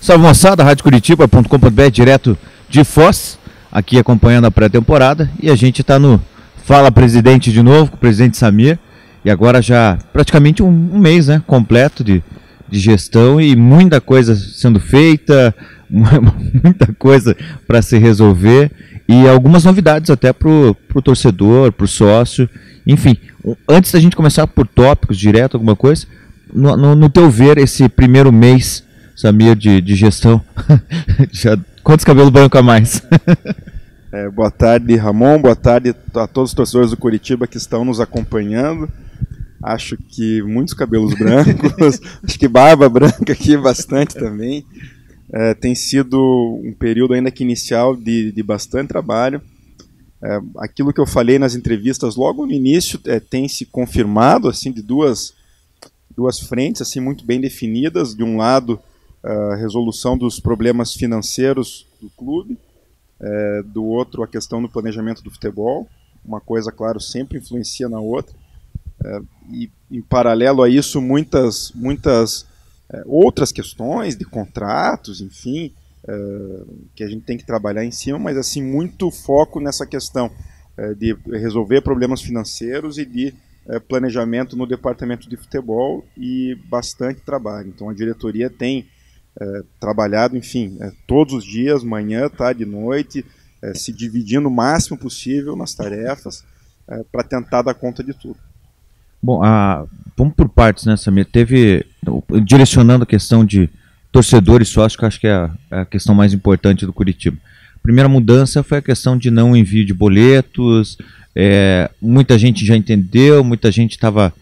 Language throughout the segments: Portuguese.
Salve moçada, radiocuritiba.com.br, direto de Foz, aqui acompanhando a pré-temporada, e a gente está no Fala Presidente de novo, com o presidente Samir, e agora já praticamente um mês, né, completo de gestão e muita coisa sendo feita, muita coisa para se resolver e algumas novidades até para o torcedor, para o sócio, enfim. Antes da gente começar por tópicos direto, alguma coisa, no teu ver, esse primeiro mês, Samir, de gestão, quantos cabelos brancos a mais? Boa tarde, Ramon, boa tarde a todos os torcedores do Curitiba que estão nos acompanhando. Acho que muitos cabelos brancos, acho que barba branca aqui bastante também. Tem sido um período ainda que inicial de bastante trabalho. Aquilo que eu falei nas entrevistas logo no início tem se confirmado, assim, de duas frentes assim, muito bem definidas. De um lado, a resolução dos problemas financeiros do clube, do outro, a questão do planejamento do futebol. Uma coisa, claro, sempre influencia na outra. E em paralelo a isso, muitas outras questões de contratos, enfim, que a gente tem que trabalhar em cima, mas assim, muito foco nessa questão de resolver problemas financeiros e de planejamento no departamento de futebol, e bastante trabalho. Então a diretoria tem trabalhado, enfim, todos os dias, manhã, tarde e noite, se dividindo o máximo possível nas tarefas para tentar dar conta de tudo. Bom, vamos por partes, né, Samir? Direcionando a questão de torcedores sócios, que eu acho que é a questão mais importante do Curitiba. A primeira mudança foi a questão de não envio de boletos. Muita gente já entendeu, muita gente estava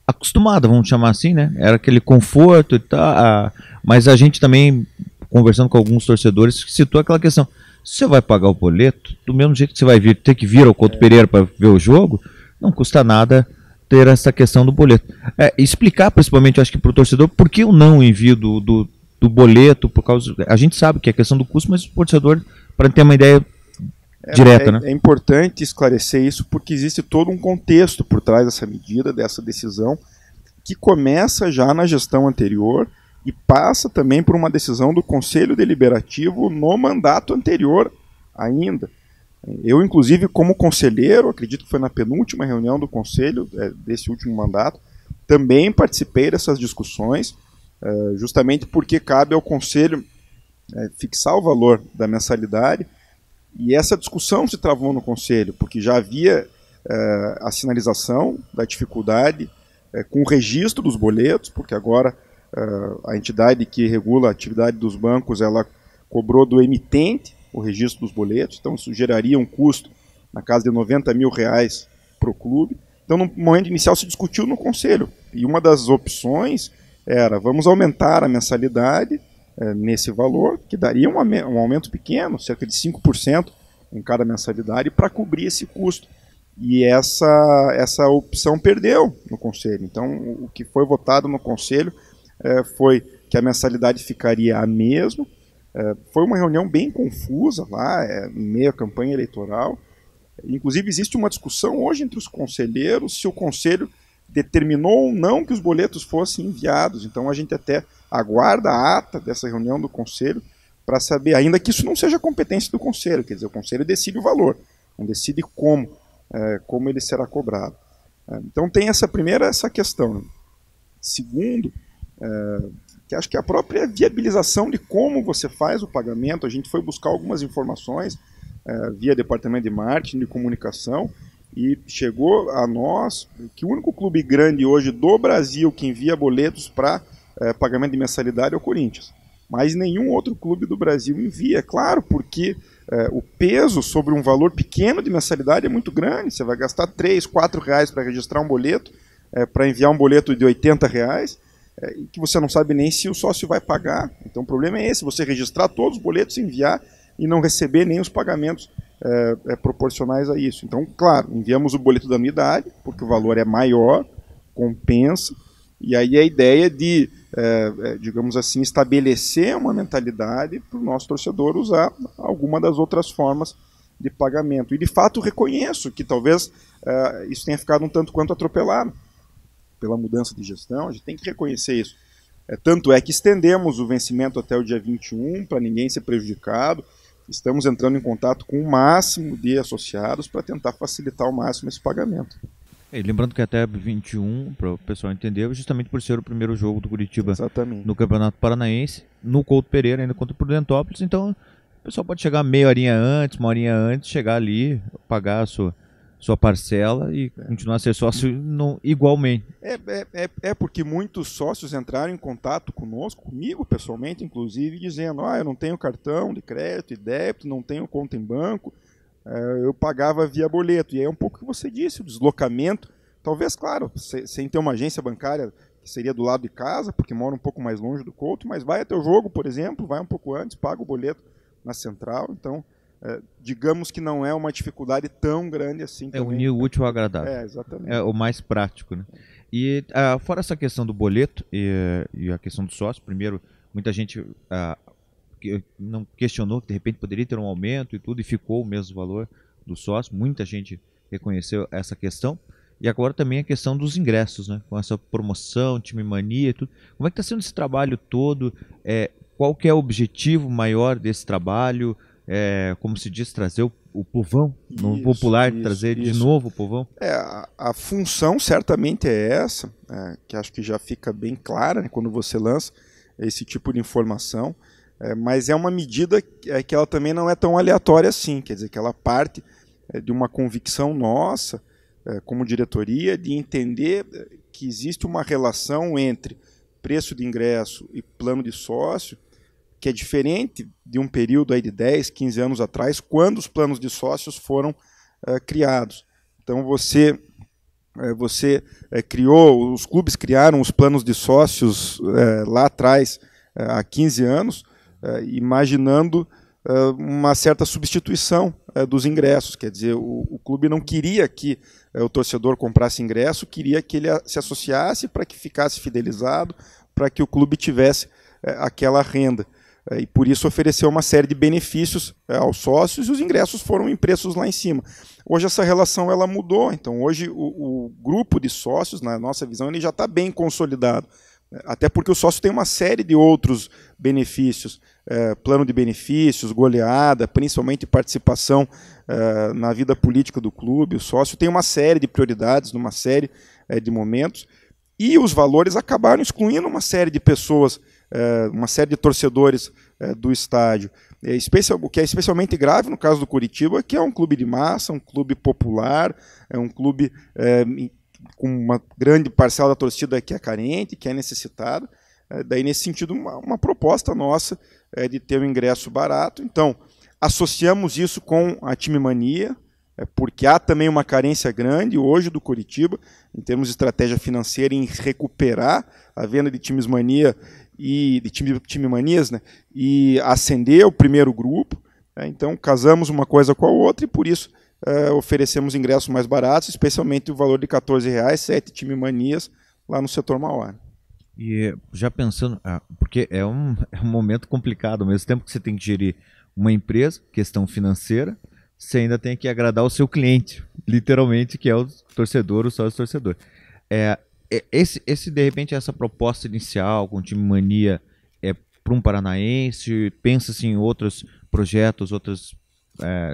acostumada, vamos chamar assim, né? Era aquele conforto e tal, mas a gente também, conversando com alguns torcedores, citou aquela questão: você vai pagar o boleto, do mesmo jeito que você vai ter que vir ao Couto Pereira para ver o jogo, não custa nada ter essa questão do boleto. Explicar, principalmente, acho que para o torcedor, por que o não envio do boleto, por causa... A gente sabe que é questão do custo, mas o torcedor, para ter uma ideia direta, né? É importante esclarecer isso, porque existe todo um contexto por trás dessa medida, dessa decisão, que começa já na gestão anterior e passa também por uma decisão do Conselho Deliberativo no mandato anterior ainda. Eu, inclusive, como conselheiro, acredito que foi na penúltima reunião do Conselho desse último mandato, também participei dessas discussões, justamente porque cabe ao Conselho fixar o valor da mensalidade, e essa discussão se travou no Conselho, porque já havia a sinalização da dificuldade com o registro dos boletos, porque agora a entidade que regula a atividade dos bancos, ela cobrou do emitente o registro dos boletos, então isso geraria um custo na casa de R$90 mil para o clube. Então, no momento inicial, se discutiu no Conselho, e uma das opções era: vamos aumentar a mensalidade nesse valor, que daria um aumento pequeno, cerca de 5% em cada mensalidade, para cobrir esse custo. E essa opção perdeu no Conselho. Então, o que foi votado no Conselho foi que a mensalidade ficaria a mesma. Foi uma reunião bem confusa lá, em meio à campanha eleitoral. Inclusive, existe uma discussão hoje entre os conselheiros se o Conselho determinou ou não que os boletos fossem enviados. Então, a gente até aguarda a ata dessa reunião do Conselho para saber, ainda que isso não seja competência do Conselho, quer dizer, o Conselho decide o valor, não decide como ele será cobrado. Então, tem essa questão. Segundo, que acho que a própria viabilização de como você faz o pagamento. A gente foi buscar algumas informações via departamento de marketing, de comunicação, e chegou a nós que o único clube grande hoje do Brasil que envia boletos para pagamento de mensalidade é o Corinthians. Mas nenhum outro clube do Brasil envia, claro, porque o peso sobre um valor pequeno de mensalidade é muito grande. Você vai gastar R$3, R$4 para registrar um boleto, para enviar um boleto de R$80, que você não sabe nem se o sócio vai pagar. Então o problema é esse: você registrar todos os boletos, enviar e não receber nem os pagamentos proporcionais a isso. Então, claro, enviamos o boleto da anuidade, porque o valor é maior, compensa, e aí a ideia de, digamos assim, estabelecer uma mentalidade para o nosso torcedor usar alguma das outras formas de pagamento. E de fato reconheço que talvez isso tenha ficado um tanto quanto atropelado pela mudança de gestão. A gente tem que reconhecer isso. Tanto é que estendemos o vencimento até o dia 21, para ninguém ser prejudicado. Estamos entrando em contato com o máximo de associados para tentar facilitar ao máximo esse pagamento. E lembrando que até 21, para o pessoal entender, justamente por ser o primeiro jogo do Curitiba no Campeonato Paranaense, no Couto Pereira, ainda contra o Prudentópolis, então o pessoal pode chegar meia horinha antes, uma horinha antes, chegar ali, pagar a sua parcela e continuar a ser sócio igualmente. Porque muitos sócios entraram em contato comigo pessoalmente, inclusive, dizendo: eu não tenho cartão de crédito e débito, não tenho conta em banco, eu pagava via boleto. E é um pouco o que você disse, o deslocamento, talvez, claro, sem ter uma agência bancária que seria do lado de casa, porque mora um pouco mais longe do Couto, mas vai até o jogo, por exemplo, vai um pouco antes, paga o boleto na central, então digamos que não é uma dificuldade tão grande assim. É unir o útil ao agradável. Exatamente. É o mais prático, né? E fora essa questão do boleto e a questão do sócio, primeiro, muita gente não questionou que de repente poderia ter um aumento e tudo, e ficou o mesmo valor do sócio. Muita gente reconheceu essa questão. E agora também a questão dos ingressos, né? Com essa promoção, time mania e tudo. Como é que está sendo esse trabalho todo? Qual que é o objetivo maior desse trabalho? Como se diz, trazer o povão, no popular, trazer de novo o povão? A função certamente é essa, que acho que já fica bem clara, né, quando você lança esse tipo de informação, mas é uma medida que ela também não é tão aleatória assim, quer dizer, que ela parte de uma convicção nossa, como diretoria, de entender que existe uma relação entre preço de ingresso e plano de sócio, que é diferente de um período aí de 10, 15 anos atrás, quando os planos de sócios foram criados. Então você criou, os clubes criaram os planos de sócios lá atrás, há 15 anos, imaginando uma certa substituição dos ingressos. Quer dizer, o clube não queria que o torcedor comprasse ingresso, queria que ele se associasse para que ficasse fidelizado, para que o clube tivesse aquela renda. E por isso ofereceu uma série de benefícios aos sócios, e os ingressos foram em preços lá em cima. Hoje essa relação ela mudou, então hoje o grupo de sócios, na nossa visão, ele já está bem consolidado. Até porque o sócio tem uma série de outros benefícios, plano de benefícios, goleada, principalmente participação na vida política do clube. O sócio tem uma série de prioridades, numa série de momentos, e os valores acabaram excluindo uma série de pessoas, uma série de torcedores do estádio. O que é especialmente grave no caso do Curitiba, que é um clube de massa, um clube popular, é um clube com uma grande parcela da torcida que é carente, que é necessitada. Daí, nesse sentido, uma proposta nossa de ter um ingresso barato. Então, associamos isso com a time mania, porque há também uma carência grande hoje do Curitiba, em termos de estratégia financeira, em recuperar a venda de times mania e de time manias, né, e ascender o primeiro grupo. Então, casamos uma coisa com a outra e, por isso, oferecemos ingressos mais baratos, especialmente o valor de R$14, 7 time manias, lá no setor maior. E já pensando, porque é um momento complicado, ao mesmo tempo que você tem que gerir uma empresa, questão financeira, você ainda tem que agradar o seu cliente, literalmente, que é o torcedor, o sócio-torcedor. De repente, essa proposta inicial com o time mania para um paranaense, pensa-se em outros projetos, outras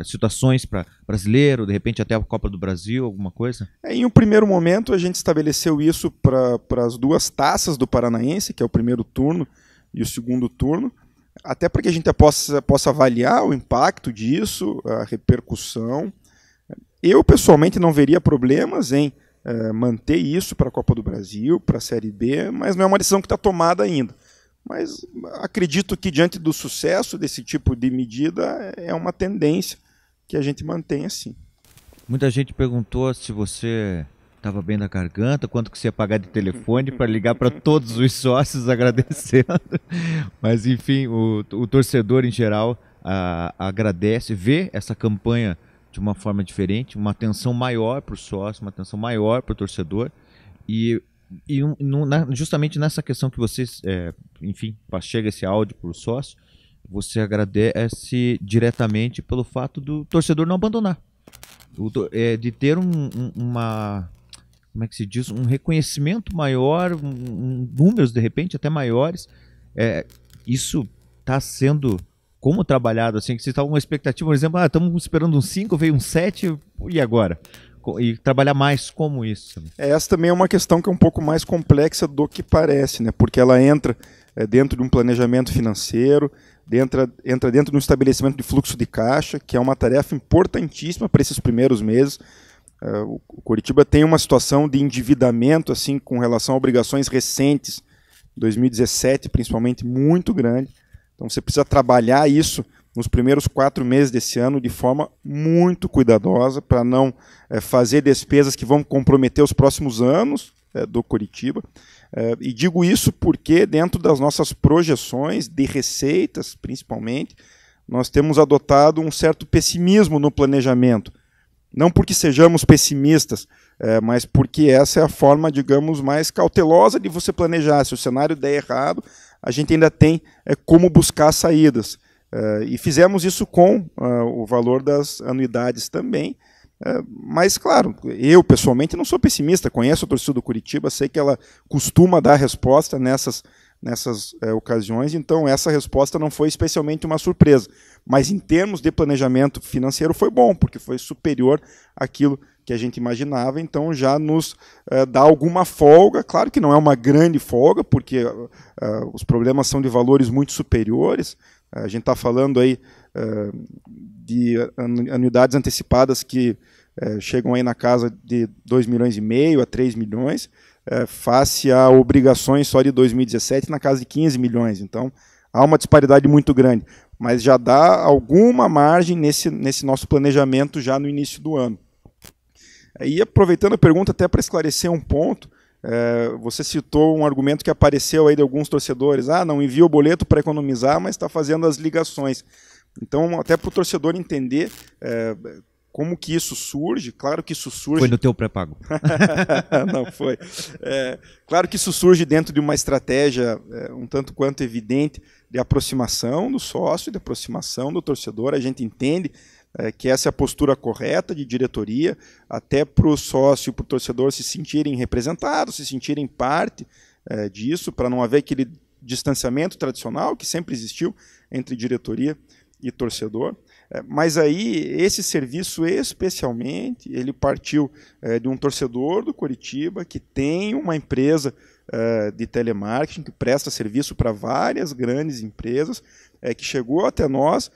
situações para brasileiro, de repente até a Copa do Brasil, alguma coisa? Em um primeiro momento, a gente estabeleceu isso para as duas taças do Paranaense, que é o primeiro turno e o segundo turno, até para que a gente possa avaliar o impacto disso, a repercussão. Eu, pessoalmente, não veria problemas em manter isso para a Copa do Brasil, para a Série B, mas não é uma decisão que está tomada ainda. Mas acredito que, diante do sucesso desse tipo de medida, é uma tendência que a gente mantém assim. Muita gente perguntou se você estava bem da garganta, quanto que você ia pagar de telefone para ligar para todos os sócios agradecendo. Mas, enfim, o torcedor em geral agradece, vê essa campanha de uma forma diferente, uma atenção maior para o sócio, uma atenção maior para o torcedor. E justamente nessa questão que vocês, enfim, chega esse áudio para o sócio, você agradece diretamente pelo fato do torcedor não abandonar, de ter como como é que se diz, um reconhecimento maior, números de repente até maiores. Isso está sendo como trabalhado, assim, que vocês estavam com uma expectativa, por exemplo, estamos esperando um 5, veio um 7, e agora? E trabalhar mais como isso? Essa também é uma questão que é um pouco mais complexa do que parece, né? Porque ela entra dentro de um planejamento financeiro, entra dentro de um estabelecimento de fluxo de caixa, que é uma tarefa importantíssima para esses primeiros meses. O Coritiba tem uma situação de endividamento assim, com relação a obrigações recentes, 2017 principalmente, muito grande. Então você precisa trabalhar isso nos primeiros 4 meses desse ano de forma muito cuidadosa para não fazer despesas que vão comprometer os próximos anos do Coritiba. E digo isso porque dentro das nossas projeções de receitas, principalmente, nós temos adotado um certo pessimismo no planejamento. Não porque sejamos pessimistas, mas porque essa é a forma, digamos, mais cautelosa de você planejar. Se o cenário der errado, a gente ainda tem como buscar saídas. E fizemos isso com o valor das anuidades também. Mas, claro, eu pessoalmente não sou pessimista, conheço a torcida do Coritiba, sei que ela costuma dar resposta nessas ocasiões, então essa resposta não foi especialmente uma surpresa. Mas em termos de planejamento financeiro foi bom, porque foi superior àquilo que a gente imaginava, então já nos dá alguma folga. Claro que não é uma grande folga, porque os problemas são de valores muito superiores. A gente está falando aí de anuidades antecipadas que chegam aí na casa de 2,5 milhões a 3 milhões, face a obrigações só de 2017 na casa de 15 milhões. Então, há uma disparidade muito grande, mas já dá alguma margem nesse nosso planejamento já no início do ano. E aproveitando a pergunta até para esclarecer um ponto, você citou um argumento que apareceu aí de alguns torcedores, não envia o boleto para economizar, mas está fazendo as ligações. Então, até para o torcedor entender como que isso surge, claro que isso surge... Foi no teu pré-pago. Não foi. Claro que isso surge dentro de uma estratégia um tanto quanto evidente de aproximação do sócio, de aproximação do torcedor. A gente entende que essa é a postura correta de diretoria, até para o sócio e para o torcedor se sentirem representados, se sentirem parte disso, para não haver aquele distanciamento tradicional que sempre existiu entre diretoria e torcedor. Mas aí, esse serviço especialmente, ele partiu de um torcedor do Coritiba que tem uma empresa de telemarketing, que presta serviço para várias grandes empresas, que chegou até nós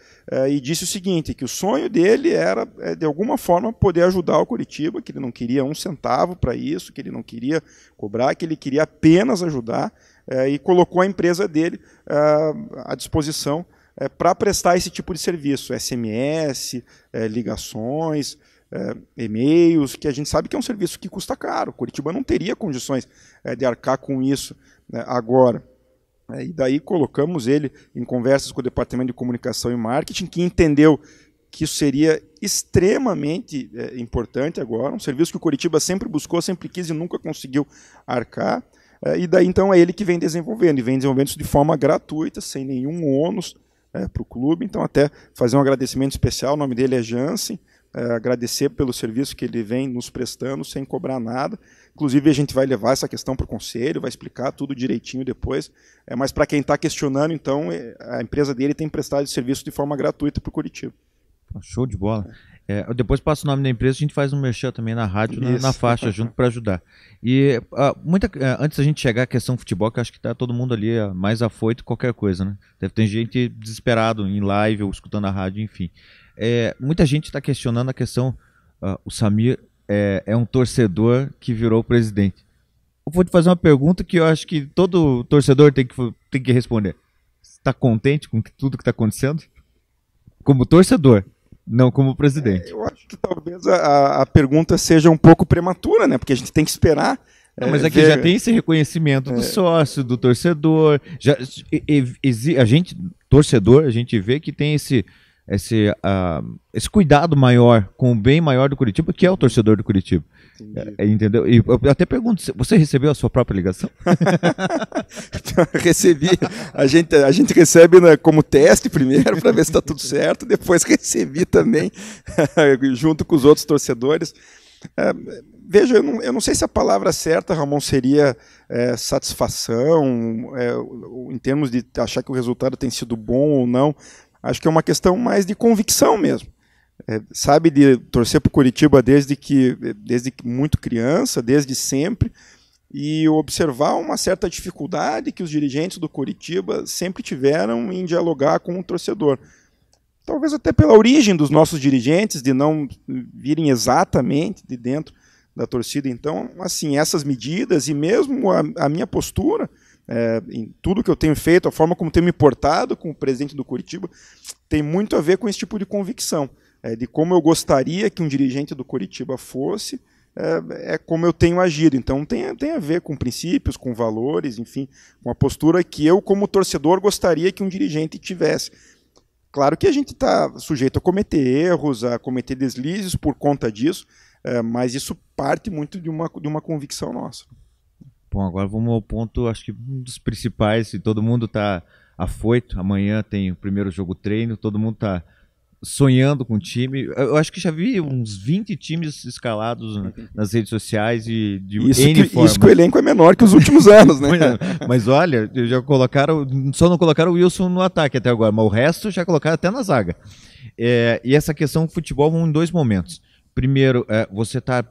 e disse o seguinte, que o sonho dele era, de alguma forma, poder ajudar o Coritiba, que ele não queria um centavo para isso, que ele não queria cobrar, que ele queria apenas ajudar, e colocou a empresa dele à disposição para prestar esse tipo de serviço, SMS, ligações, e-mails, que a gente sabe que é um serviço que custa caro. O Coritiba não teria condições de arcar com isso agora. E daí colocamos ele em conversas com o Departamento de Comunicação e Marketing, que entendeu que isso seria extremamente importante agora, um serviço que o Coritiba sempre buscou, sempre quis e nunca conseguiu arcar. E daí então é ele que vem desenvolvendo, e vem desenvolvendo isso de forma gratuita, sem nenhum ônus para o clube. Então até fazer um agradecimento especial, o nome dele é Jansen, agradecer pelo serviço que ele vem nos prestando sem cobrar nada. Inclusive a gente vai levar essa questão para o conselho, vai explicar tudo direitinho depois, mas para quem está questionando, então a empresa dele tem prestado esse serviço de forma gratuita para o Coritiba. Show de bola. Eu depois passo o nome da empresa, a gente faz um merchan também na rádio, na faixa, junto para ajudar. E antes da gente chegar à questão futebol, que eu acho que está todo mundo ali mais afoito qualquer coisa, né? Deve ter gente desesperado em live ou escutando a rádio, enfim. Muita gente está questionando a questão, o Samir é um torcedor que virou presidente. Eu vou te fazer uma pergunta que eu acho que todo torcedor tem que responder. Você está contente com tudo que está acontecendo? Como torcedor, não como presidente. Eu acho que talvez a pergunta seja um pouco prematura, né? Porque a gente tem que esperar. Mas aqui já tem esse reconhecimento do sócio, do torcedor. A gente, torcedor, a gente vê que tem esse cuidado maior com o bem maior do Coritiba, que é o torcedor do Coritiba. Entendeu? E eu até pergunto, você recebeu a sua própria ligação? Recebi. A gente recebe como teste primeiro para ver se está tudo certo, depois recebi também junto com os outros torcedores. Veja, eu não sei se a palavra certa, Ramon, seria satisfação, em termos de achar que o resultado tem sido bom ou não. Acho que é uma questão mais de convicção mesmo. Sabe, de torcer para o Coritiba desde muito criança, desde sempre, e observar uma certa dificuldade que os dirigentes do Coritiba sempre tiveram em dialogar com o torcedor. Talvez até pela origem dos nossos dirigentes, de não virem exatamente de dentro da torcida. Então, assim, essas medidas e mesmo a minha postura, em tudo que eu tenho feito, a forma como tenho me portado com o presidente do Coritiba, tem muito a ver com esse tipo de convicção, de como eu gostaria que um dirigente do Coritiba fosse, como eu tenho agido. Então tem a ver com princípios, com valores, enfim, com a postura que eu, como torcedor, gostaria que um dirigente tivesse. Claro que a gente está sujeito a cometer erros, a cometer deslizes por conta disso, mas isso parte muito de uma convicção nossa. Bom, agora vamos ao ponto, acho que um dos principais, se todo mundo está afoito, amanhã tem o primeiro jogo treino, todo mundo está sonhando com o time. Eu acho que já vi uns 20 times escalados nas redes sociais e de N formas. Isso que o elenco é menor que os últimos anos, né? Mas olha, só não colocaram o Wilson no ataque até agora, mas o resto já colocaram até na zaga. E essa questão do futebol vão em dois momentos. Primeiro, você está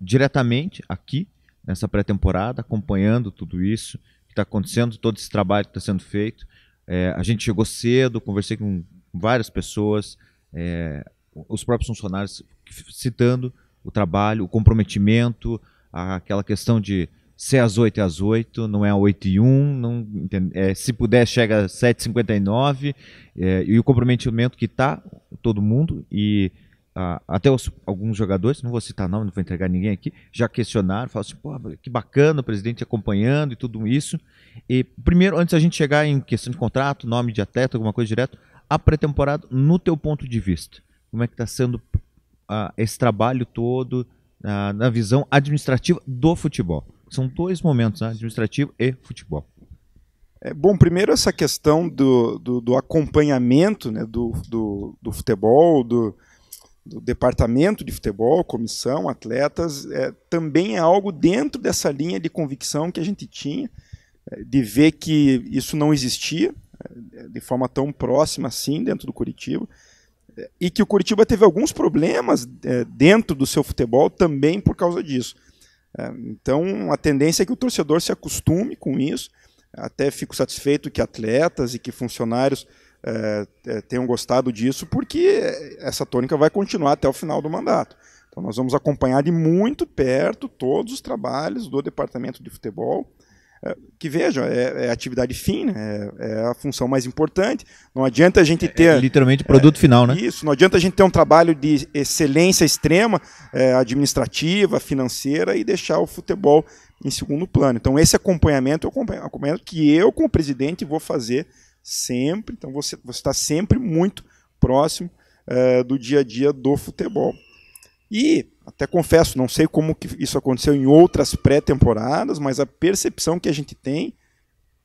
diretamente aqui, nessa pré-temporada, acompanhando tudo isso que está acontecendo, todo esse trabalho que está sendo feito. A gente chegou cedo, conversei com várias pessoas, os próprios funcionários citando o trabalho, o comprometimento, aquela questão de ser às 8 é às 8, não é às 8h01, se puder chega às 7h59, e o comprometimento que está todo mundo, e até alguns jogadores, não vou citar nome, não vou entregar ninguém aqui, já questionaram, falaram assim, pô, que bacana o presidente acompanhando e tudo isso. E primeiro, antes da gente chegar em questão de contrato, nome de atleta, alguma coisa direto, a pré-temporada, no teu ponto de vista, como é que está sendo esse trabalho todo na visão administrativa do futebol? São dois momentos, né? Administrativo e futebol. Bom, primeiro essa questão do acompanhamento, né, do futebol, do departamento de futebol, comissão, atletas, também é algo dentro dessa linha de convicção que a gente tinha, de ver que isso não existia de forma tão próxima assim dentro do Coritiba, e que o Coritiba teve alguns problemas dentro do seu futebol também por causa disso. Então a tendência é que o torcedor se acostume com isso. Até fico satisfeito que atletas e que funcionários tenham gostado disso, porque essa tônica vai continuar até o final do mandato. Então nós vamos acompanhar de muito perto todos os trabalhos do departamento de futebol, que vejam, é atividade fim, né? É a função mais importante. Não adianta a gente ter... literalmente produto final, né? Isso, não adianta a gente ter um trabalho de excelência extrema, administrativa, financeira, e deixar o futebol em segundo plano. Então esse acompanhamento é um acompanhamento que eu, como presidente, vou fazer sempre. Então você está sempre muito próximo do dia a dia do futebol. E, até confesso, não sei como que isso aconteceu em outras pré-temporadas, mas a percepção que a gente tem,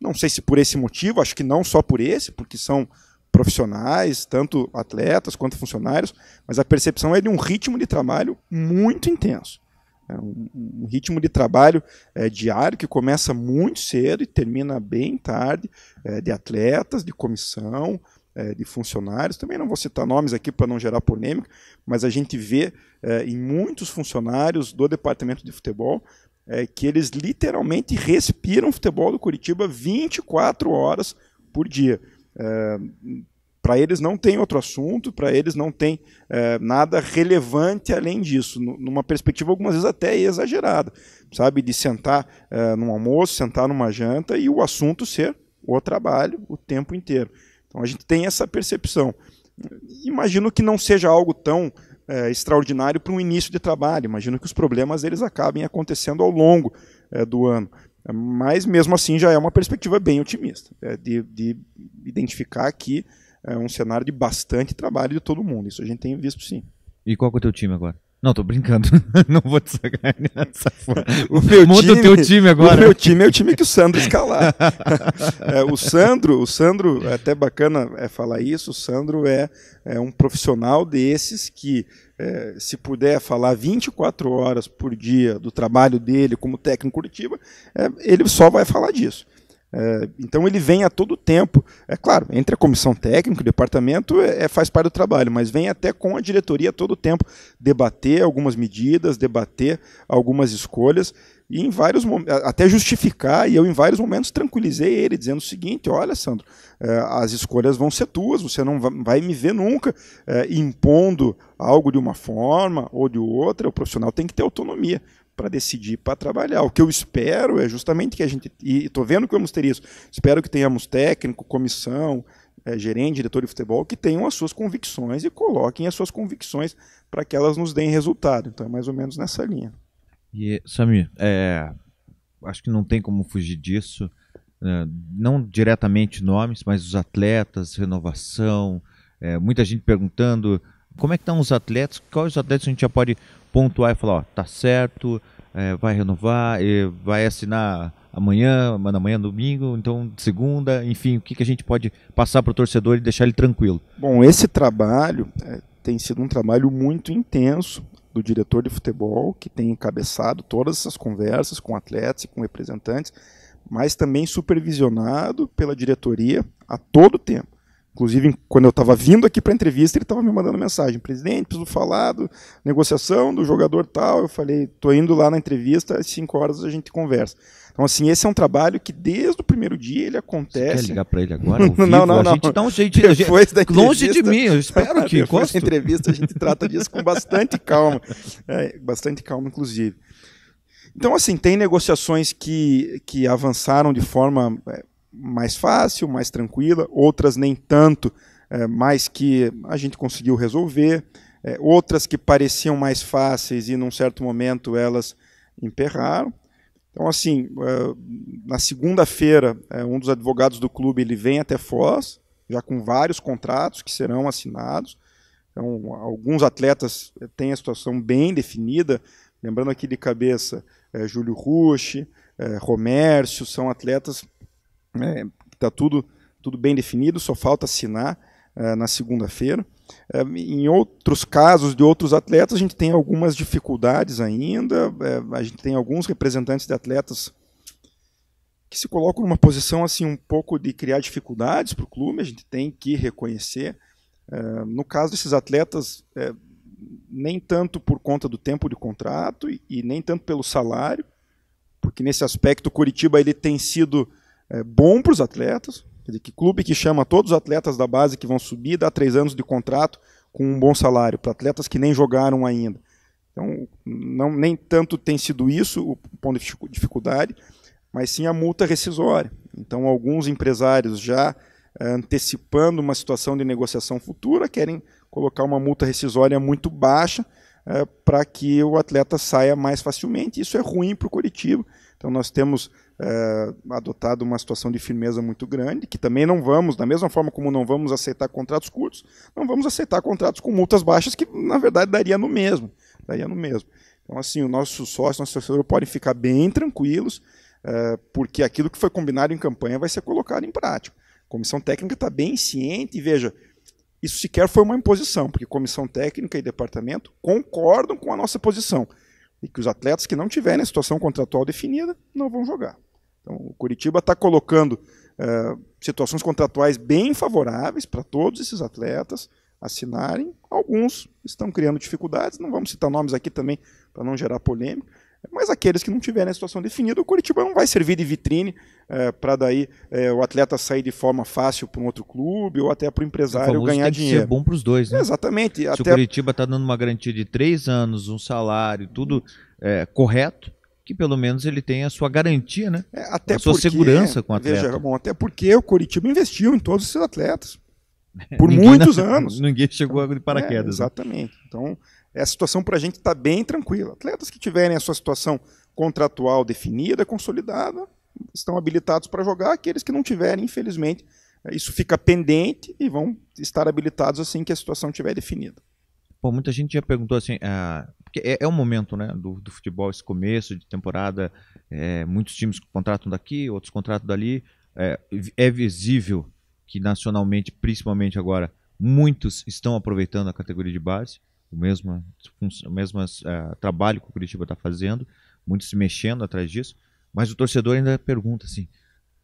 não sei se por esse motivo, acho que não só por esse, porque são profissionais, tanto atletas quanto funcionários, mas a percepção é de um ritmo de trabalho muito intenso. Um ritmo de trabalho diário que começa muito cedo e termina bem tarde, de atletas, de comissão, de funcionários. Também não vou citar nomes aqui para não gerar polêmica, mas a gente vê em muitos funcionários do departamento de futebol que eles literalmente respiram futebol do Coritiba 24 horas por dia. Para eles não tem outro assunto, para eles não tem nada relevante além disso, numa perspectiva algumas vezes até exagerada, sabe, de sentar num almoço, sentar numa janta e o assunto ser o trabalho o tempo inteiro. Então a gente tem essa percepção. Imagino que não seja algo tão extraordinário para um início de trabalho, imagino que os problemas eles acabem acontecendo ao longo do ano. Mas mesmo assim já é uma perspectiva bem otimista, de identificar aqui um cenário de bastante trabalho de todo mundo. Isso a gente tem visto sim. E qual que é o teu time agora? Não, tô brincando. Não vou te sacanear nessa forma. Monta o teu time agora. O meu time é o time que o Sandro escalar. O Sandro, é até bacana falar isso, o Sandro é um profissional desses que se puder falar 24 horas por dia do trabalho dele como técnico em Curitiba, ele só vai falar disso. Então ele vem a todo tempo, é claro, entre a comissão técnica e o departamento faz parte do trabalho, mas vem até com a diretoria a todo tempo debater algumas medidas, debater algumas escolhas, e em vários momentos, até justificar, e eu em vários momentos tranquilizei ele, dizendo o seguinte: olha, Sandro, as escolhas vão ser tuas, você não vai me ver nunca impondo algo de uma forma ou de outra, o profissional tem que ter autonomia para decidir, para trabalhar. O que eu espero é justamente que a gente, e estou vendo que vamos ter isso, espero que tenhamos técnico, comissão, gerente, diretor de futebol, que tenham as suas convicções e coloquem as suas convicções para que elas nos deem resultado. Então é mais ou menos nessa linha. E, Samir, acho que não tem como fugir disso, não diretamente nomes, mas os atletas, renovação, muita gente perguntando como é que estão os atletas, quais atletas a gente já pode pontuar e falar, ó, tá certo, vai renovar, vai assinar amanhã, domingo, então segunda, enfim, o que a gente pode passar para o torcedor e deixar ele tranquilo? Bom, esse trabalho tem sido um trabalho muito intenso do diretor de futebol, que tem encabeçado todas essas conversas com atletas e com representantes, mas também supervisionado pela diretoria a todo tempo. Inclusive, quando eu estava vindo aqui para a entrevista, ele estava me mandando mensagem: presidente, preciso falar da negociação do jogador tal. Eu falei: estou indo lá na entrevista, às 5 horas a gente conversa. Então, assim, esse é um trabalho que desde o primeiro dia ele acontece. Você quer ligar para ele agora? Ao vivo? Não. A gente dá um jeitinho. Longe de mim, eu espero que. Depois da entrevista a gente trata disso com bastante calma. Bastante calma, inclusive. Então, assim, tem negociações que avançaram de forma mais fácil, mais tranquila, outras nem tanto, mas que a gente conseguiu resolver, outras que pareciam mais fáceis e num certo momento elas emperraram. Então, assim, na segunda-feira, um dos advogados do clube ele vem até Foz, já com vários contratos que serão assinados. Então, alguns atletas têm a situação bem definida, lembrando aqui de cabeça Júlio Rusch, Romércio, são atletas está tudo bem definido, só falta assinar na segunda-feira. Em outros casos de outros atletas, a gente tem algumas dificuldades ainda, a gente tem alguns representantes de atletas que se colocam numa posição assim um pouco de criar dificuldades para o clube, a gente tem que reconhecer. No caso desses atletas, nem tanto por conta do tempo de contrato e nem tanto pelo salário, porque nesse aspecto o Curitiba ele tem sido bom para os atletas, quer dizer, que clube que chama todos os atletas da base que vão subir, dá 3 anos de contrato com um bom salário, para atletas que nem jogaram ainda. Então, nem tanto tem sido isso o ponto de dificuldade, mas sim a multa rescisória. Então, alguns empresários já antecipando uma situação de negociação futura, querem colocar uma multa rescisória muito baixa para que o atleta saia mais facilmente. Isso é ruim para o Curitiba. Então, nós temos adotado uma situação de firmeza muito grande, que também não vamos, da mesma forma como não vamos aceitar contratos curtos, não vamos aceitar contratos com multas baixas, que na verdade daria no mesmo. Então, assim, o nosso sócio, nosso torcedor podem ficar bem tranquilos, porque aquilo que foi combinado em campanha vai ser colocado em prática. A comissão técnica está bem ciente, e veja, isso sequer foi uma imposição, porque comissão técnica e departamento concordam com a nossa posição, e que os atletas que não tiverem a situação contratual definida não vão jogar. Então, o Curitiba está colocando situações contratuais bem favoráveis para todos esses atletas assinarem. Alguns estão criando dificuldades, não vamos citar nomes aqui também para não gerar polêmica, mas aqueles que não tiverem a situação definida, o Curitiba não vai servir de vitrine para daí o atleta sair de forma fácil para um outro clube ou até para o empresário ganhar dinheiro. Tem que ser bom para os dois, né? Exatamente. Se o Curitiba está dando uma garantia de 3 anos, um salário, tudo correto, que pelo menos ele tem a sua garantia, né? Até a sua segurança com o atleta. Veja, bom, até porque o Curitiba investiu em todos esses atletas por muitos anos. Ninguém chegou de paraquedas. Exatamente. Né? Então, a situação para a gente está bem tranquila. Atletas que tiverem a sua situação contratual definida, consolidada, estão habilitados para jogar. Aqueles que não tiverem, infelizmente, isso fica pendente e vão estar habilitados assim que a situação estiver definida. Pô, muita gente já perguntou assim, porque é um momento, né, do futebol, esse começo de temporada, muitos times contratam daqui, outros contratam dali, é visível que nacionalmente, principalmente agora, muitos estão aproveitando a categoria de base, o mesmo trabalho que o Curitiba está fazendo, muitos se mexendo atrás disso, mas o torcedor ainda pergunta assim,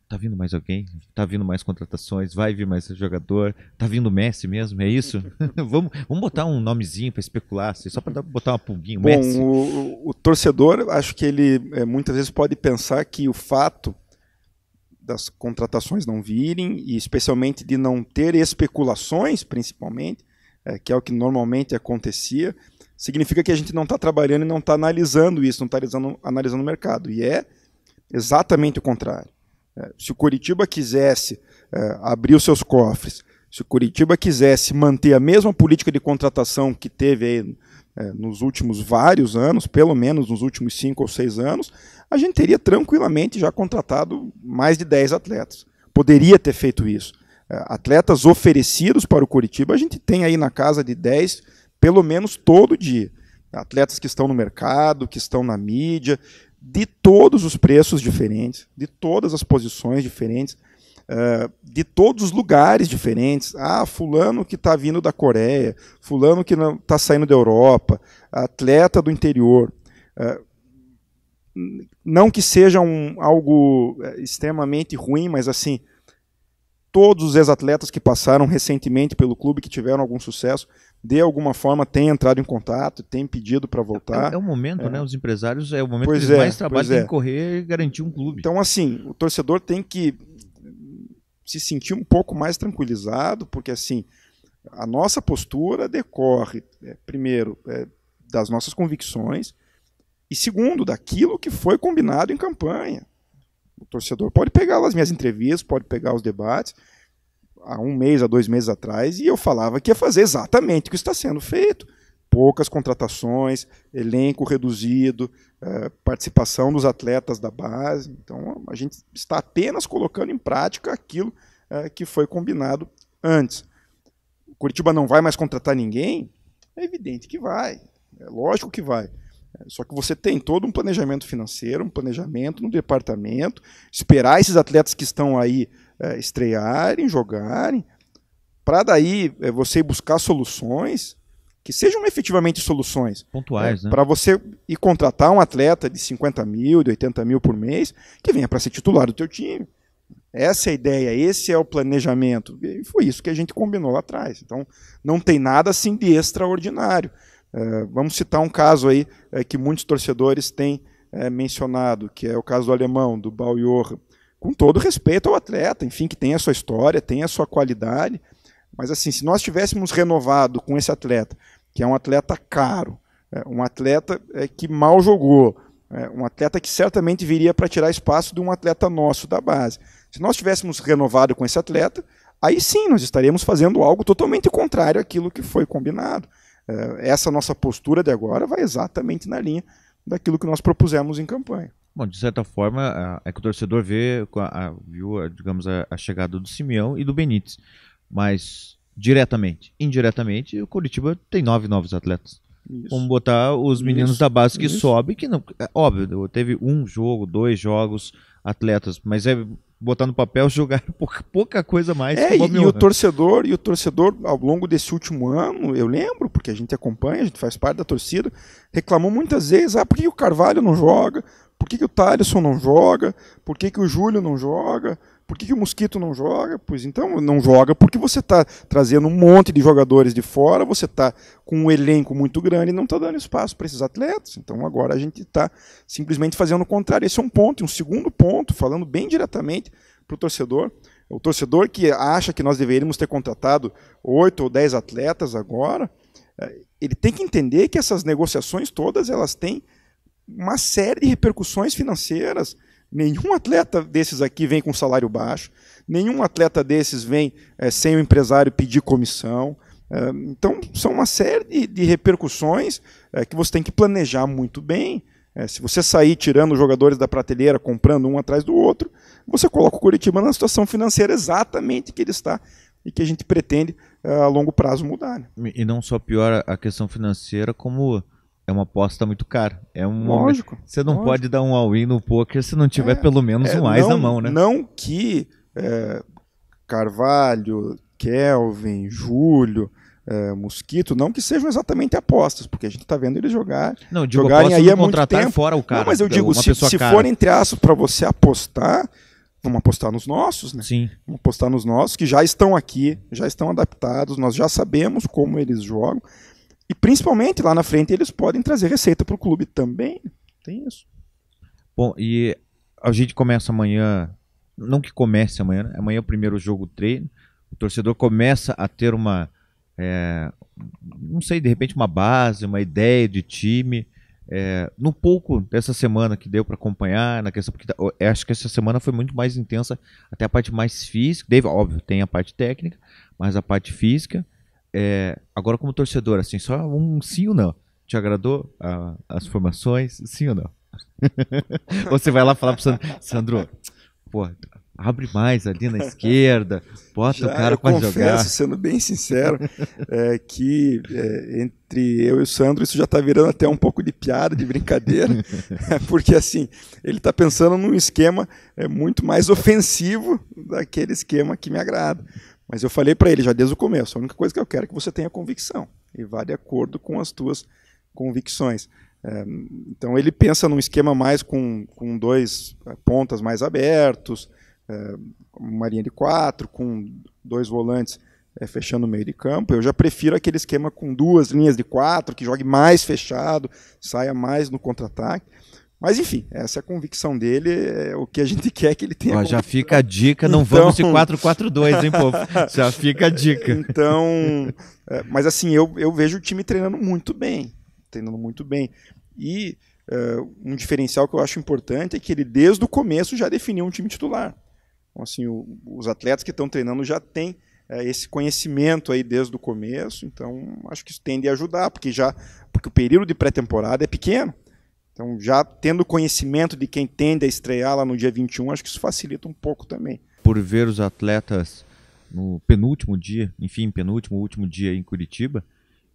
tá vindo mais alguém? Tá vindo mais contratações? Vai vir mais jogador? Tá vindo o Messi mesmo? É isso? vamos botar um nomezinho para especular, assim, só para botar uma pulguinha, Bom, Messi. o torcedor, acho que ele muitas vezes pode pensar que o fato das contratações não virem, e especialmente de não ter especulações, principalmente, que é o que normalmente acontecia, significa que a gente não está trabalhando e não está analisando isso, não está analisando o mercado. E é exatamente o contrário. Se o Curitiba quisesse abrir os seus cofres, se o Curitiba quisesse manter a mesma política de contratação que teve aí, nos últimos vários anos, pelo menos nos últimos 5 ou 6 anos, a gente teria tranquilamente já contratado mais de 10 atletas. Poderia ter feito isso. Atletas oferecidos para o Curitiba, a gente tem aí na casa de 10, pelo menos todo dia. Atletas que estão no mercado, que estão na mídia, de todos os preços diferentes, de todas as posições diferentes, de todos os lugares diferentes. Fulano que está vindo da Coreia, fulano que está saindo da Europa, atleta do interior. Não que seja algo extremamente ruim, mas assim, todos os ex-atletas que passaram recentemente pelo clube, que tiveram algum sucesso, de alguma forma têm entrado em contato, têm pedido para voltar. É o momento, né? Os empresários, é o momento que eles mais trabalham, tem que correr e garantir um clube. Então, assim, o torcedor tem que se sentir um pouco mais tranquilizado, porque assim, a nossa postura decorre, primeiro, das nossas convicções, e segundo, daquilo que foi combinado em campanha. O torcedor pode pegar as minhas entrevistas, pode pegar os debates, há 1 mês, há 2 meses atrás, e eu falava que ia fazer exatamente o que está sendo feito. Poucas contratações, elenco reduzido, participação dos atletas da base. Então, a gente está apenas colocando em prática aquilo que foi combinado antes. O Curitiba não vai mais contratar ninguém? É evidente que vai, é lógico que vai. Só que você tem todo um planejamento financeiro, um planejamento no departamento, esperar esses atletas que estão aí estrearem, jogarem, para daí você buscar soluções que sejam efetivamente soluções. Pontuais, né? Para você ir contratar um atleta de 50 mil, de 80 mil por mês, que venha para ser titular do teu time. Essa é a ideia, esse é o planejamento. E foi isso que a gente combinou lá atrás. Então, não tem nada assim de extraordinário. Vamos citar um caso aí que muitos torcedores têm mencionado, que é o caso do alemão, do Baujoch, com todo respeito ao atleta, enfim, que tem a sua história, tem a sua qualidade, mas assim, se nós tivéssemos renovado com esse atleta, que é um atleta caro, um atleta que mal jogou, um atleta que certamente viria para tirar espaço de um atleta nosso da base, se nós tivéssemos renovado com esse atleta, aí sim nós estaríamos fazendo algo totalmente contrário àquilo que foi combinado. Essa nossa postura de agora vai exatamente na linha daquilo que nós propusemos em campanha. Bom, de certa forma, é que o torcedor viu, digamos, a chegada do Simeão e do Benítez, mas diretamente, indiretamente, o Curitiba tem 9 novos atletas. Isso. Vamos botar os meninos da base que sobem, que não, óbvio, teve 1 jogo, 2 jogos, atletas, mas botar no papel, jogar pouca coisa mais. E o torcedor, ao longo desse último ano, eu lembro, porque a gente acompanha, a gente faz parte da torcida, reclamou muitas vezes, por que o Carvalho não joga? Por que o Thaleson não joga? Por que o Júlio não joga? Por que o Mosquito não joga? Pois então, não joga porque você está trazendo um monte de jogadores de fora, você está com um elenco muito grande e não está dando espaço para esses atletas. Então agora a gente está simplesmente fazendo o contrário. Esse é um ponto. E um segundo ponto, falando bem diretamente para o torcedor que acha que nós deveríamos ter contratado 8 ou 10 atletas agora, ele tem que entender que essas negociações todas elas têm uma série de repercussões financeiras. Nenhum atleta desses aqui vem com salário baixo, nenhum atleta desses vem sem o empresário pedir comissão. Então, são uma série de repercussões que você tem que planejar muito bem. Se você sair tirando os jogadores da prateleira, comprando um atrás do outro, você coloca o Curitiba na situação financeira exatamente que ele está e que a gente pretende a longo prazo mudar. Né? E não só piora a questão financeira, como é uma aposta muito cara. Lógico. Você não pode dar um all-in no poker se não tiver pelo menos um AIS na mão, né? Não que Carvalho, Kelvin, Júlio, Mosquito, não que sejam exatamente apostas, porque a gente está vendo eles jogarem aí há muito tempo. Fora o cara, não, mas eu digo, se for entre aspas para você apostar, vamos apostar nos nossos, né? Sim. Vamos apostar nos nossos, que já estão aqui, já estão adaptados, nós já sabemos como eles jogam, e principalmente lá na frente eles podem trazer receita para o clube também, tem isso. Bom, e a gente começa amanhã, não que comece amanhã, né? Amanhã é o primeiro jogo treino, o torcedor começa a ter não sei, de repente uma base, uma ideia de time, no pouco dessa semana que deu para acompanhar, na questão, porque acho que essa semana foi muito mais intensa, até a parte mais física, óbvio, tem a parte técnica, mas a parte física, agora como torcedor, assim, só um sim ou não, te agradou as formações, sim ou não? Você vai lá falar pro Sandro, pô, abre mais ali na esquerda, bota o cara para jogar. Sendo bem sincero, que entre eu e o Sandro isso já está virando até um pouco de piada, de brincadeira, porque assim, ele está pensando num esquema muito mais ofensivo daquele esquema que me agrada. Mas eu falei para ele já desde o começo, a única coisa que eu quero é que você tenha convicção e vá de acordo com as tuas convicções. Então ele pensa num esquema mais com 2 pontas mais abertos, uma linha de 4, com 2 volantes fechando o meio de campo. Eu já prefiro aquele esquema com 2 linhas de 4, que jogue mais fechado, saia mais no contra-ataque. Mas enfim, essa é a convicção dele, o que a gente quer que ele tenha. Já fica a dica, não vamos de 4-4-2, hein, povo? Já fica a dica. Então, mas assim, eu vejo o time treinando muito bem. E um diferencial que eu acho importante é que ele desde o começo já definiu um time titular. Então, assim, os atletas que estão treinando já têm esse conhecimento aí desde o começo, então acho que isso tende a ajudar, porque o período de pré-temporada é pequeno. Então, já tendo conhecimento de quem tende a estrear lá no dia 21, acho que isso facilita um pouco também. Por ver os atletas no penúltimo dia, enfim, último dia em Curitiba,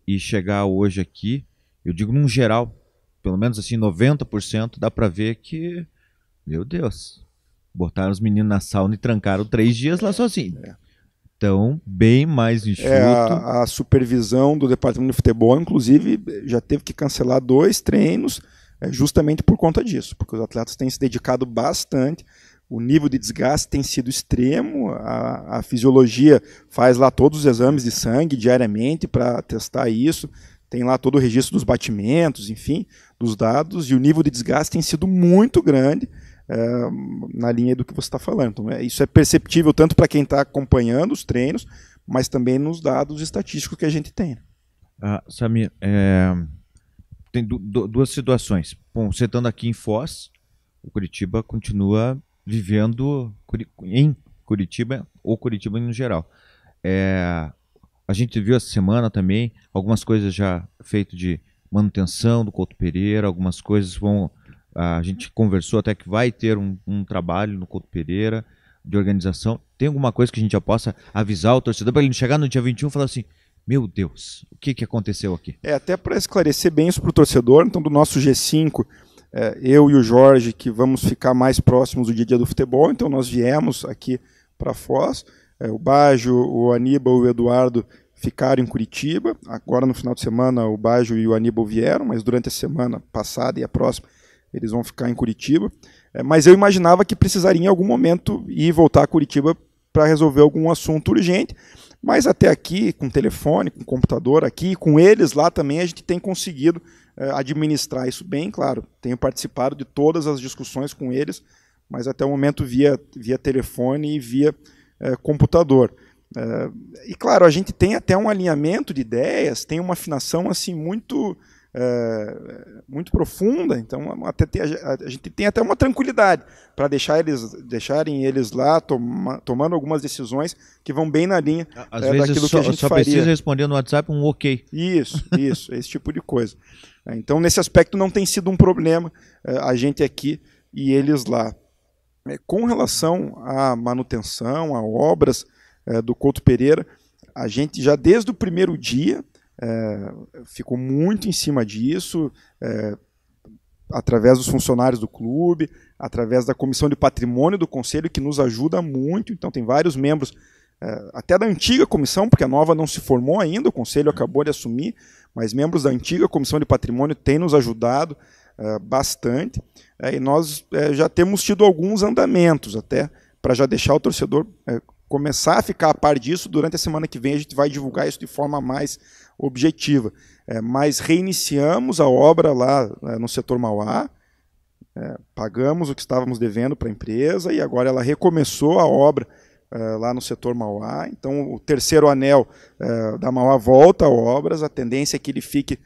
e chegar hoje aqui, eu digo num geral, pelo menos assim 90%, dá para ver que, meu Deus, botaram os meninos na sauna e trancaram 3 dias lá sozinho. Então, bem mais enxuto. A supervisão do departamento de futebol, inclusive, já teve que cancelar 2 treinos, justamente por conta disso, porque os atletas têm se dedicado bastante, o nível de desgaste tem sido extremo, a fisiologia faz lá todos os exames de sangue diariamente para testar isso, tem lá todo o registro dos batimentos, enfim, dos dados, e o nível de desgaste tem sido muito grande na linha do que você está falando. Então, isso é perceptível tanto para quem está acompanhando os treinos, mas também nos dados estatísticos que a gente tem. Samir, tem 2 situações. Bom, você estando aqui em Foz, o Curitiba continua vivendo em Curitiba, ou Curitiba no geral. A gente viu essa semana também algumas coisas já feitas de manutenção do Couto Pereira, algumas coisas a gente conversou até que vai ter um trabalho no Couto Pereira de organização. Tem alguma coisa que a gente já possa avisar o torcedor para ele não chegar no dia 21 e falar assim, meu Deus, o que aconteceu aqui? Até para esclarecer bem isso para o torcedor, então do nosso G5, eu e o Jorge, que vamos ficar mais próximos do dia do futebol, então nós viemos aqui para Foz, o Baggio, o Aníbal e o Eduardo ficaram em Curitiba, agora no final de semana o Baggio e o Aníbal vieram, mas durante a semana passada e a próxima eles vão ficar em Curitiba, mas eu imaginava que precisaria em algum momento ir voltar a Curitiba para resolver algum assunto urgente, mas até aqui, com telefone, com computador aqui, com eles lá também, a gente tem conseguido administrar isso bem, claro. Tenho participado de todas as discussões com eles, mas até o momento via telefone e via computador. E claro, a gente tem até um alinhamento de ideias, tem uma afinação assim muito profunda, então a gente tem até uma tranquilidade para deixarem eles lá tomando algumas decisões que vão bem na linha daquilo que a gente só faria. Precisa responder no WhatsApp um ok. Isso, esse tipo de coisa. Então, nesse aspecto não tem sido um problema a gente aqui e eles lá. Com relação à manutenção, a obras do Couto Pereira, a gente já desde o primeiro dia ficou muito em cima disso, através dos funcionários do clube, através da comissão de patrimônio do conselho, que nos ajuda muito. Então tem vários membros até da antiga comissão, porque a nova não se formou ainda, o Conselho acabou de assumir, mas membros da antiga Comissão de Patrimônio têm nos ajudado bastante, e nós já temos tido alguns andamentos até, para já deixar o torcedor começar a ficar a par disso. Durante a semana que vem a gente vai divulgar isso de forma mais objetiva. Mas reiniciamos a obra lá no setor Mauá, pagamos o que estávamos devendo para a empresa e agora ela recomeçou a obra lá no setor Mauá. Então o terceiro anel da Mauá volta a obras, a tendência é que ele fique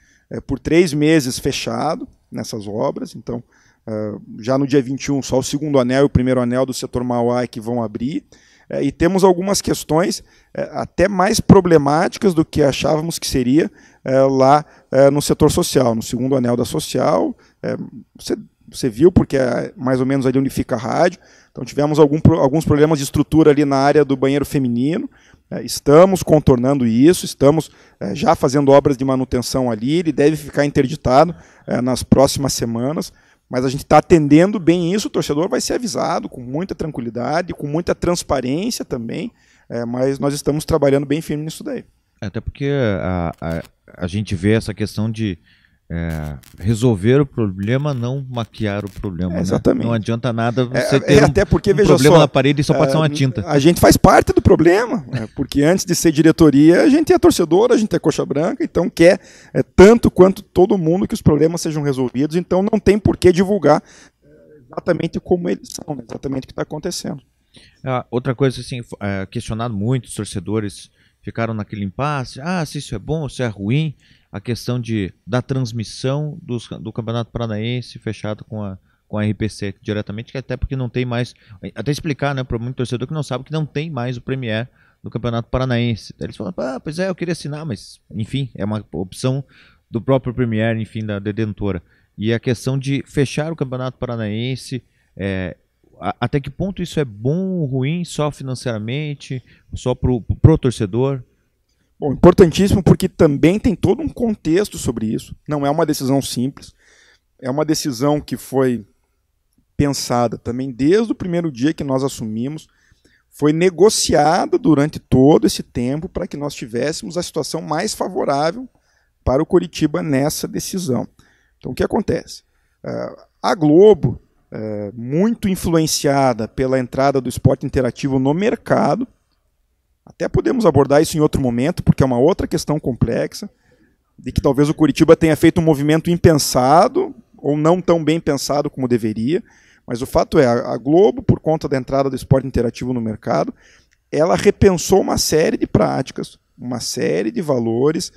por 3 meses fechado nessas obras. Então já no dia 21 só o segundo anel e o primeiro anel do setor Mauá é que vão abrir. E temos algumas questões até mais problemáticas do que achávamos que seria lá no setor social, no segundo anel da social. Você viu, porque é mais ou menos ali onde fica a rádio. Então tivemos alguns problemas de estrutura ali na área do banheiro feminino. Estamos contornando isso, estamos já fazendo obras de manutenção ali. Ele deve ficar interditado nas próximas semanas. Mas a gente está atendendo bem isso, o torcedor vai ser avisado com muita tranquilidade, com muita transparência também, mas nós estamos trabalhando bem firme nisso daí. Até porque a gente vê essa questão de resolver o problema, não maquiar o problema. Exatamente. Né? Não adianta nada você ter até porque, um veja problema só, na parede e só pode ser uma tinta. A gente faz parte do problema, porque antes de ser diretoria, a gente é torcedor, a gente é coxa branca, então quer tanto quanto todo mundo que os problemas sejam resolvidos, então não tem por que divulgar exatamente como eles são, né? Exatamente o que está acontecendo. Outra coisa, assim, questionado muito, os torcedores ficaram naquele impasse, se isso é bom ou se é ruim, a questão da transmissão do Campeonato Paranaense fechado com a RPC diretamente, que até porque não tem mais, até explicar, né, para muito torcedor que não sabe que não tem mais o Premier do Campeonato Paranaense. Daí eles falam, pois eu queria assinar, mas enfim, é uma opção do próprio Premier, enfim, da detentora. E a questão de fechar o Campeonato Paranaense, até que ponto isso é bom ou ruim, só financeiramente, só pro torcedor? Bom, importantíssimo, porque também tem todo um contexto sobre isso. Não é uma decisão simples. É uma decisão que foi pensada também desde o primeiro dia que nós assumimos. Foi negociada durante todo esse tempo para que nós tivéssemos a situação mais favorável para o Coritiba nessa decisão. Então, o que acontece? A Globo, muito influenciada pela entrada do esporte interativo no mercado, até podemos abordar isso em outro momento, porque é uma outra questão complexa, de que talvez o Coritiba tenha feito um movimento impensado, ou não tão bem pensado como deveria, mas o fato é, a Globo, por conta da entrada do esporte interativo no mercado, ela repensou uma série de práticas, uma série de valores,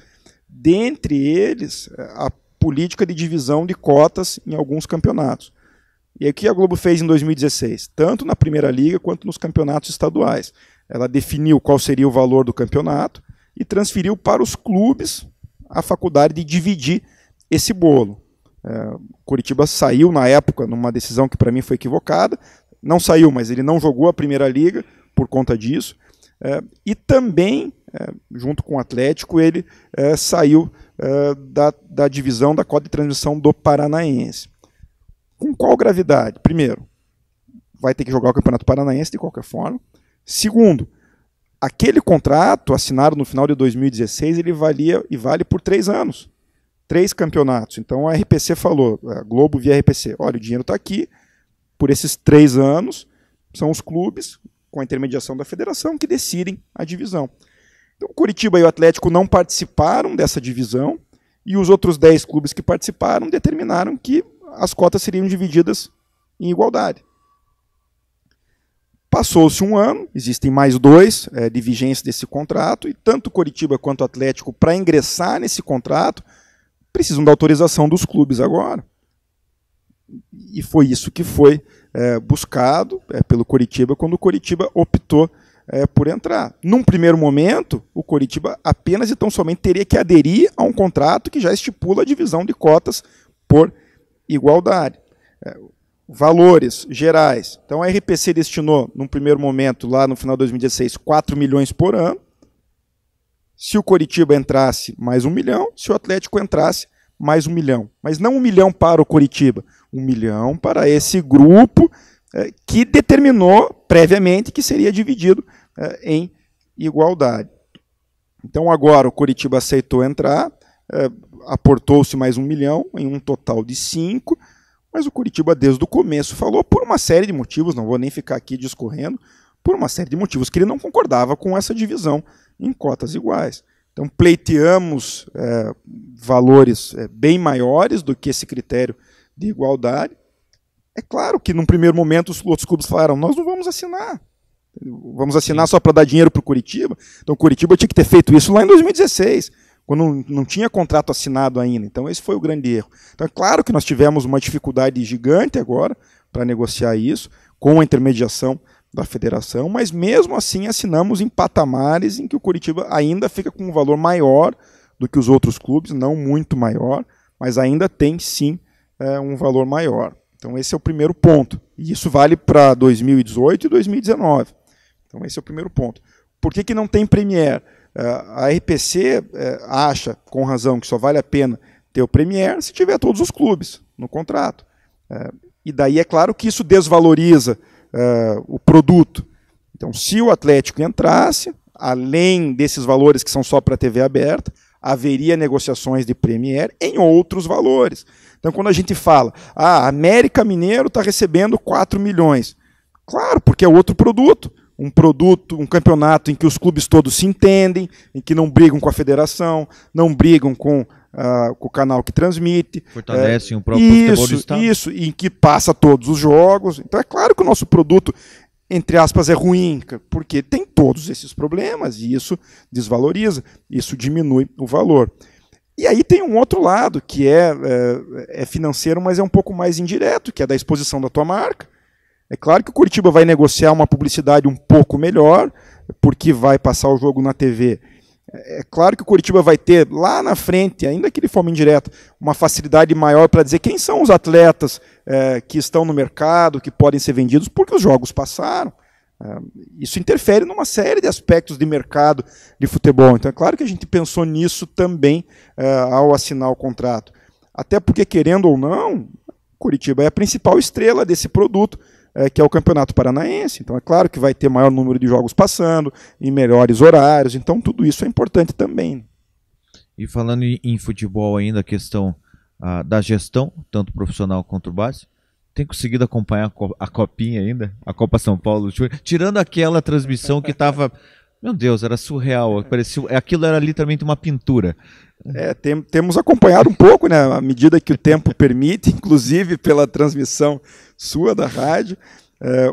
dentre eles a política de divisão de cotas em alguns campeonatos. E aí, o que a Globo fez em 2016? Tanto na Primeira Liga quanto nos campeonatos estaduais. Ela definiu qual seria o valor do campeonato e transferiu para os clubes a faculdade de dividir esse bolo. Coritiba saiu na época numa decisão que para mim foi equivocada. Não saiu, mas ele não jogou a Primeira Liga por conta disso. E também, junto com o Atlético, ele saiu da divisão da cota de transmissão do Paranaense. Com qual gravidade? Primeiro, vai ter que jogar o Campeonato Paranaense de qualquer forma. Segundo, aquele contrato assinado no final de 2016, ele valia e vale por 3 anos. 3 campeonatos. Então a RPC falou, a Globo via RPC, olha, o dinheiro está aqui, por esses 3 anos, são os clubes, com a intermediação da federação, que decidem a divisão. Então o Coritiba e o Atlético não participaram dessa divisão, e os outros 10 clubes que participaram determinaram que as cotas seriam divididas em igualdade. Passou-se um ano, existem mais 2 de vigência desse contrato, e tanto Coritiba quanto Atlético, para ingressar nesse contrato, precisam da autorização dos clubes agora. E foi isso que foi buscado pelo Coritiba quando o Coritiba optou por entrar. Num primeiro momento, o Coritiba apenas e tão somente teria que aderir a um contrato que já estipula a divisão de cotas por igualdade. Valores gerais. Então a RPC destinou, num primeiro momento, lá no final de 2016, 4 milhões por ano. Se o Coritiba entrasse, mais 1 milhão. Se o Atlético entrasse, mais 1 milhão. Mas não 1 milhão para o Coritiba. 1 milhão para esse grupo que determinou previamente que seria dividido em igualdade. Então agora o Coritiba aceitou entrar, aportou-se mais 1 milhão, em um total de 5, mas o Coritiba desde o começo falou, por uma série de motivos, não vou nem ficar aqui discorrendo, por uma série de motivos, que ele não concordava com essa divisão em cotas iguais. Então pleiteamos valores bem maiores do que esse critério de igualdade. É claro que num primeiro momento os outros clubes falaram, nós não vamos assinar. Vamos assinar só para dar dinheiro para o Coritiba. Então o Coritiba tinha que ter feito isso lá em 2016, quando não tinha contrato assinado ainda. Então esse foi o grande erro. Então é claro que nós tivemos uma dificuldade gigante agora para negociar isso, com a intermediação da federação, mas mesmo assim assinamos em patamares em que o Coritiba ainda fica com um valor maior do que os outros clubes, não muito maior, mas ainda tem sim um valor maior. Então esse é o primeiro ponto. E isso vale para 2018 e 2019. Então esse é o primeiro ponto. Por que não tem Premier? A RPC acha, com razão, que só vale a pena ter o Premier se tiver todos os clubes no contrato. E daí é claro que isso desvaloriza o produto. Então se o Atlético entrasse, além desses valores que são só para a TV aberta, haveria negociações de Premier em outros valores. Então quando a gente fala, América Mineiro está recebendo 4 milhões. Claro, porque é outro produto. Um campeonato em que os clubes todos se entendem, em que não brigam com a federação, não brigam com o canal que transmite. Fortalecem o próprio futebol do estado. Isso, em que passa todos os jogos. Então é claro que o nosso produto, entre aspas, é ruim, porque tem todos esses problemas e isso desvaloriza, isso diminui o valor. E aí tem um outro lado, que é financeiro, mas é um pouco mais indireto, que é da exposição da tua marca. É claro que o Coritiba vai negociar uma publicidade um pouco melhor, porque vai passar o jogo na TV. É claro que o Coritiba vai ter lá na frente, ainda que de forma indireta, uma facilidade maior para dizer quem são os atletas que estão no mercado, que podem ser vendidos, porque os jogos passaram. Isso interfere numa série de aspectos de mercado de futebol. Então é claro que a gente pensou nisso também ao assinar o contrato. Até porque, querendo ou não, Coritiba é a principal estrela desse produto, que é o Campeonato Paranaense. Então é claro que vai ter maior número de jogos passando, em melhores horários, então tudo isso é importante também. E falando em futebol ainda, a questão da gestão, tanto profissional quanto base, tem conseguido acompanhar a Copinha ainda? A Copa São Paulo? Tirando aquela transmissão que estava... Meu Deus, era surreal. Aquilo era literalmente uma pintura. Temos acompanhado um pouco, né, à medida que o tempo permite, inclusive pela transmissão sua da rádio.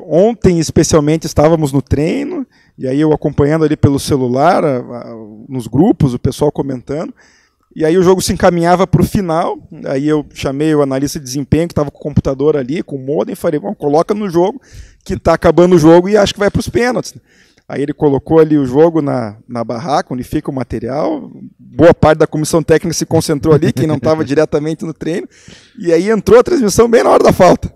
Ontem, especialmente, estávamos no treino, e aí eu acompanhando ali pelo celular, nos grupos, o pessoal comentando. E aí o jogo se encaminhava para o final, aí eu chamei o analista de desempenho, que estava com o computador ali, com o modem, e falei, coloca no jogo, que está acabando o jogo e acho que vai para os pênaltis. Aí ele colocou ali o jogo na barraca, onde fica o material. Boa parte da comissão técnica se concentrou ali, quem não estava diretamente no treino. E aí entrou a transmissão bem na hora da falta.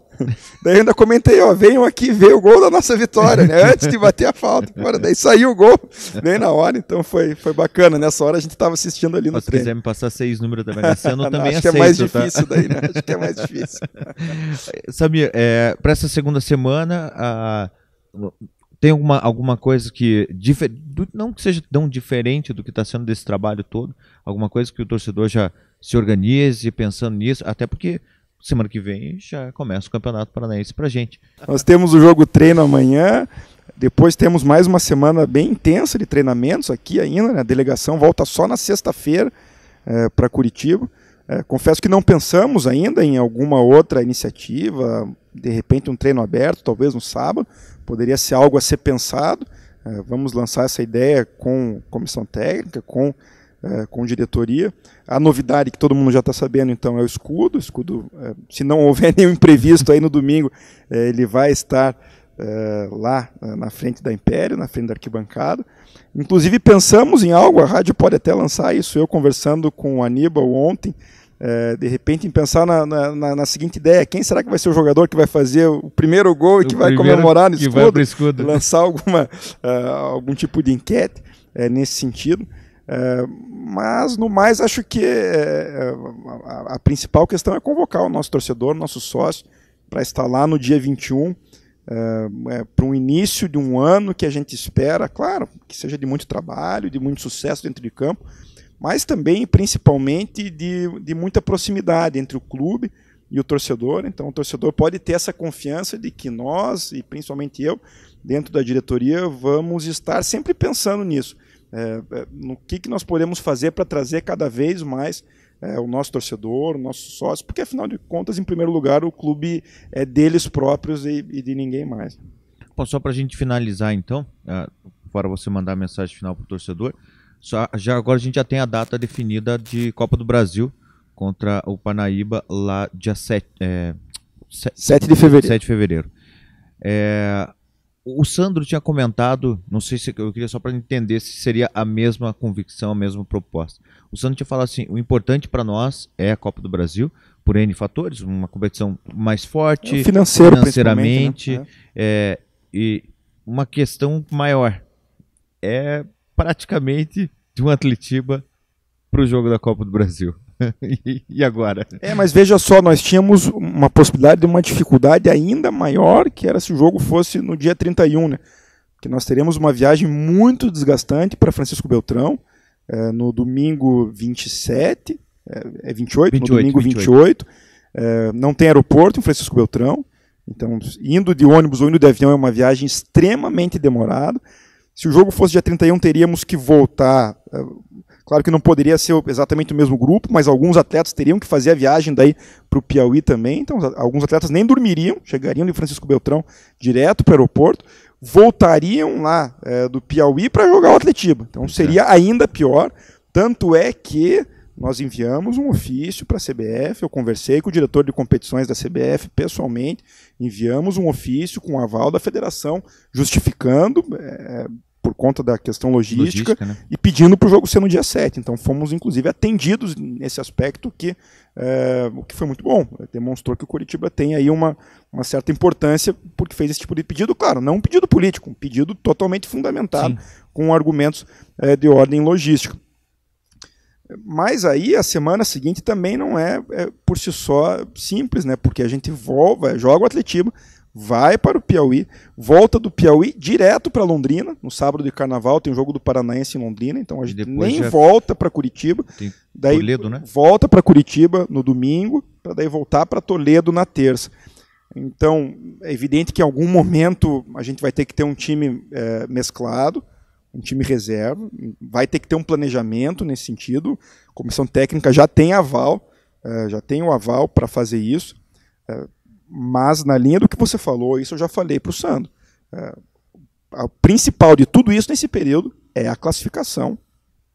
Daí eu ainda comentei, venham aqui ver o gol da nossa vitória, né? Antes de bater a falta. Daí saiu o gol bem na hora, então foi bacana. Nessa hora a gente estava assistindo ali no treino. Se quiser me passar 6 números da Mega Sena, eu também acho aceito. Que é mais difícil daí, né? Acho que é mais difícil. Samir, para essa segunda semana... Tem alguma coisa que, não que seja tão diferente do que está sendo desse trabalho todo, alguma coisa que o torcedor já se organize pensando nisso, até porque semana que vem já começa o Campeonato Paranaense para a gente. Nós temos o jogo treino amanhã, depois temos mais uma semana bem intensa de treinamentos aqui ainda, né? A delegação volta só na sexta-feira para Curitiba. Confesso que não pensamos ainda em alguma outra iniciativa, de repente um treino aberto, talvez no sábado, poderia ser algo a ser pensado. Vamos lançar essa ideia com comissão técnica, com diretoria. A novidade que todo mundo já está sabendo, então, é o escudo. O escudo, se não houver nenhum imprevisto aí no domingo, ele vai estar lá na frente da Império, na frente da arquibancada. Inclusive pensamos em algo, a rádio pode até lançar isso, eu conversando com o Aníbal ontem, de repente em pensar na seguinte ideia, quem será que vai ser o jogador que vai fazer o primeiro gol e que vai comemorar no escudo, lançar algum tipo de enquete nesse sentido. Mas no mais acho que a principal questão é convocar o nosso torcedor, nosso sócio, para estar lá no dia 21, para um início de um ano que a gente espera, claro, que seja de muito trabalho, de muito sucesso dentro de campo, mas também, principalmente, de muita proximidade entre o clube e o torcedor. Então o torcedor pode ter essa confiança de que nós, e principalmente eu, dentro da diretoria, vamos estar sempre pensando nisso. No que nós podemos fazer para trazer cada vez mais o nosso torcedor, o nosso sócio, porque afinal de contas, em primeiro lugar, o clube é deles próprios e de ninguém mais. Bom, só para a gente finalizar então, fora você mandar a mensagem final para o torcedor, agora a gente já tem a data definida de Copa do Brasil contra o Parnaíba lá dia 7 de fevereiro. 7 de fevereiro. O Sandro tinha comentado, não sei se eu queria só para entender se seria a mesma convicção, a mesma proposta. O Sandro tinha falado assim: o importante para nós é a Copa do Brasil, por N fatores, uma competição mais forte, financeiramente, né? E uma questão maior é praticamente de um Atletiba para o jogo da Copa do Brasil. E agora? Mas veja só, nós tínhamos uma possibilidade de uma dificuldade ainda maior, que era se o jogo fosse no dia 31, né? Porque nós teríamos uma viagem muito desgastante para Francisco Beltrão, no domingo 27, 28? No domingo 28. Não tem aeroporto em Francisco Beltrão, então indo de ônibus ou indo de avião é uma viagem extremamente demorada. Se o jogo fosse dia 31, teríamos que voltar. Claro que não poderia ser exatamente o mesmo grupo, mas alguns atletas teriam que fazer a viagem daí para o Piauí também. Então, alguns atletas nem dormiriam, chegariam de Francisco Beltrão direto para o aeroporto, voltariam lá do Piauí para jogar o Atletiba. Então, seria ainda pior. Tanto é que nós enviamos um ofício para a CBF, eu conversei com o diretor de competições da CBF pessoalmente, enviamos um ofício com o aval da federação, justificando, por conta da questão logística né? E pedindo para o jogo ser no dia 7. Então fomos, inclusive, atendidos nesse aspecto, o que foi muito bom. Demonstrou que o Coritiba tem aí uma certa importância porque fez esse tipo de pedido, claro, não um pedido político, um pedido totalmente fundamentado, sim, com argumentos de ordem logística. Mas aí a semana seguinte também não é por si só simples, né? Porque a gente joga o Atletiba, vai para o Piauí, volta do Piauí direto para Londrina. No sábado de carnaval tem o jogo do Paranaense em Londrina, então a gente nem volta para Curitiba. Daí Toledo, né? Volta para Curitiba no domingo, para daí voltar para Toledo na terça. Então é evidente que em algum momento a gente vai ter que ter um time mesclado, um time reserva, vai ter que ter um planejamento nesse sentido. A comissão técnica já tem aval, já tem o aval para fazer isso. Mas na linha do que você falou, isso eu já falei para o Sandro. O principal de tudo isso nesse período é a classificação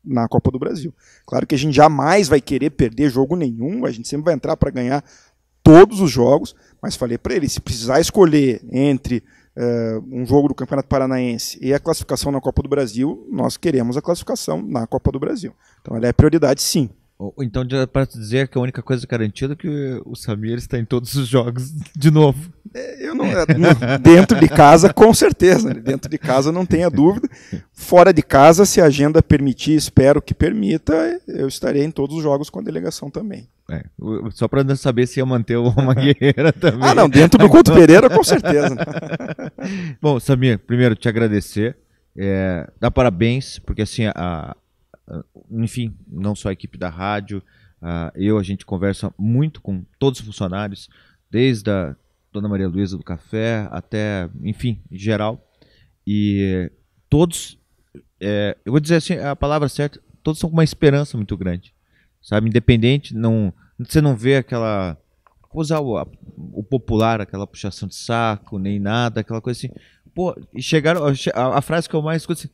na Copa do Brasil. Claro que a gente jamais vai querer perder jogo nenhum, a gente sempre vai entrar para ganhar todos os jogos, mas falei para ele, se precisar escolher entre um jogo do Campeonato Paranaense e a classificação na Copa do Brasil, nós queremos a classificação na Copa do Brasil. Então ela é prioridade, sim. Então, para dizer que a única coisa garantida é que o Samir está em todos os jogos de novo. Dentro de casa, com certeza. Dentro de casa, não tenha dúvida. Fora de casa, se a agenda permitir, espero que permita, eu estarei em todos os jogos com a delegação também. Só para saber se ia manter o Mangueira também. Não, dentro do Couto Pereira, com certeza. Bom, Samir, primeiro te agradecer. Dar parabéns, porque assim, enfim, não só a equipe da rádio, a gente conversa muito com todos os funcionários, desde a Dona Maria Luísa do Café até, enfim, em geral, e todos, eu vou dizer assim, a palavra certa, todos são com uma esperança muito grande, sabe, independente, você não vê aquela, vou usar o popular, aquela puxação de saco, nem nada, aquela coisa assim, pô, e chegaram, a frase que eu mais escuto assim,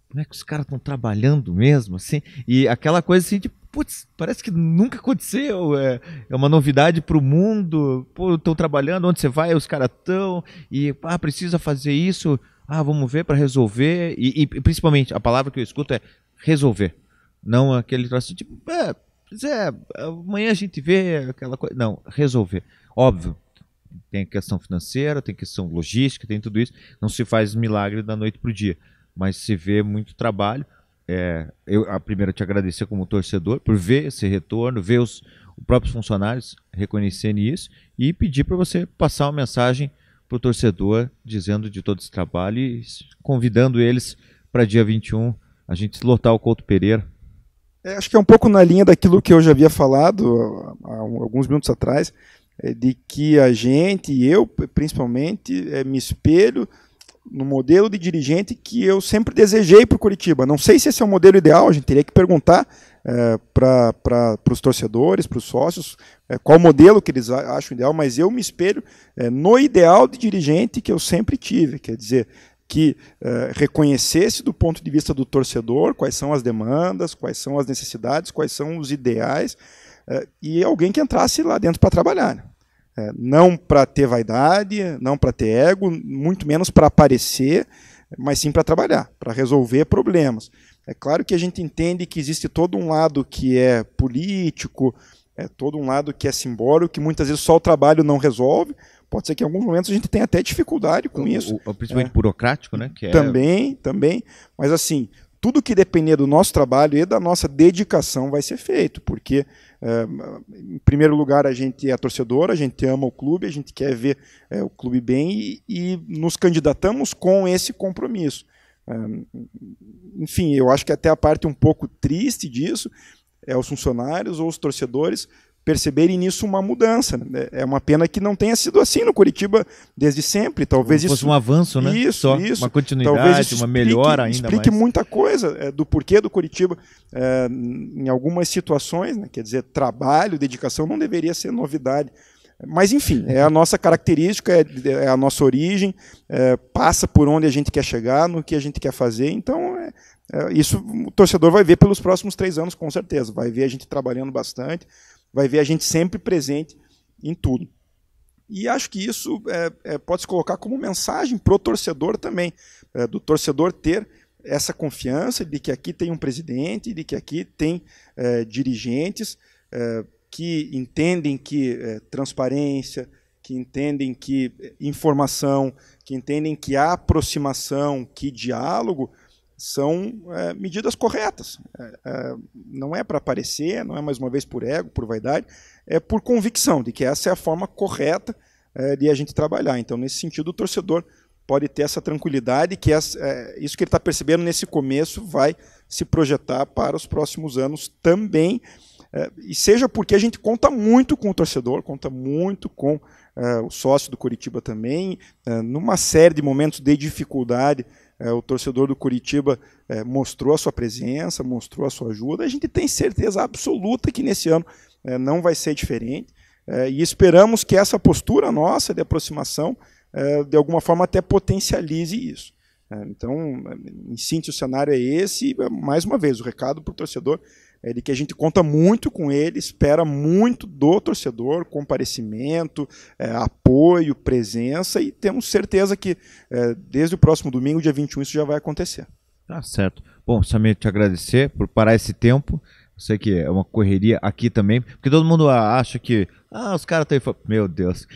como é que os caras estão trabalhando mesmo, assim? E aquela coisa assim de, putz, parece que nunca aconteceu, é uma novidade para o mundo, pô, estão trabalhando, onde você vai, os caras estão, e precisa fazer isso, vamos ver para resolver, e principalmente, a palavra que eu escuto é resolver, não aquele troço assim, tipo, amanhã a gente vê aquela coisa, não, resolver, óbvio. Tem questão financeira, tem questão logística, tem tudo isso, não se faz milagre da noite para o dia, mas se vê muito trabalho. Eu primeiro te agradecer como torcedor por ver esse retorno, ver os próprios funcionários reconhecerem isso e pedir para você passar uma mensagem para o torcedor, dizendo de todo esse trabalho e convidando eles para dia 21 a gente lotar o Couto Pereira. Acho que é um pouco na linha daquilo que eu já havia falado há alguns minutos atrás, de que a gente, e eu principalmente, me espelho no modelo de dirigente que eu sempre desejei para o Curitiba. Não sei se esse é o modelo ideal, a gente teria que perguntar para os torcedores, para os sócios, qual modelo que eles acham ideal, mas eu me espelho no ideal de dirigente que eu sempre tive, quer dizer, que reconhecesse do ponto de vista do torcedor quais são as demandas, quais são as necessidades, quais são os ideais, e alguém que entrasse lá dentro para trabalhar, né? Não para ter vaidade, não para ter ego, muito menos para aparecer, mas sim para trabalhar, para resolver problemas. É claro que a gente entende que existe todo um lado que é político, todo um lado que é simbólico, que muitas vezes só o trabalho não resolve. Pode ser que em alguns momentos a gente tenha até dificuldade com isso. Principalmente burocrático, né? Que também. Mas assim, tudo que depender do nosso trabalho e da nossa dedicação vai ser feito, porque, em primeiro lugar, a gente é torcedor, a gente ama o clube, a gente quer ver o clube bem e nos candidatamos com esse compromisso. Enfim, eu acho que até a parte um pouco triste disso é os funcionários ou os torcedores perceberem nisso uma mudança, né? É uma pena que não tenha sido assim no Curitiba desde sempre. Talvez isso fosse um avanço, né? Isso. Uma continuidade, uma melhora ainda explique mais. Muita coisa do porquê do Curitiba em algumas situações, né? Quer dizer, trabalho, dedicação não deveria ser novidade. Mas, enfim, é a nossa característica, é a nossa origem, passa por onde a gente quer chegar, no que a gente quer fazer. Então, isso o torcedor vai ver pelos próximos 3 anos, com certeza. Vai ver a gente trabalhando bastante, vai ver a gente sempre presente em tudo. E acho que isso pode se colocar como mensagem para o torcedor também, do torcedor ter essa confiança de que aqui tem um presidente, de que aqui tem dirigentes que entendem que transparência, que entendem que informação, que entendem que aproximação, que diálogo são medidas corretas. Não é para aparecer, não é mais uma vez por ego, por vaidade, é por convicção de que essa é a forma correta de a gente trabalhar. Então, nesse sentido, o torcedor pode ter essa tranquilidade que isso que ele está percebendo nesse começo vai se projetar para os próximos anos também, e seja porque a gente conta muito com o torcedor, conta muito com o sócio do Curitiba também, numa série de momentos de dificuldade, o torcedor do Curitiba mostrou a sua presença, mostrou a sua ajuda. A gente tem certeza absoluta que nesse ano não vai ser diferente, e esperamos que essa postura nossa de aproximação, de alguma forma, até potencialize isso. Então, em síntese, o cenário é esse, e, mais uma vez, o recado para o torcedor é de que a gente conta muito com ele, espera muito do torcedor, comparecimento, apoio, presença, e temos certeza que desde o próximo domingo, dia 21, isso já vai acontecer. Tá certo. Bom, Samir, te agradecer por parar esse tempo. Eu sei que é uma correria aqui também, porque todo mundo acha que os caras estão... Meu Deus.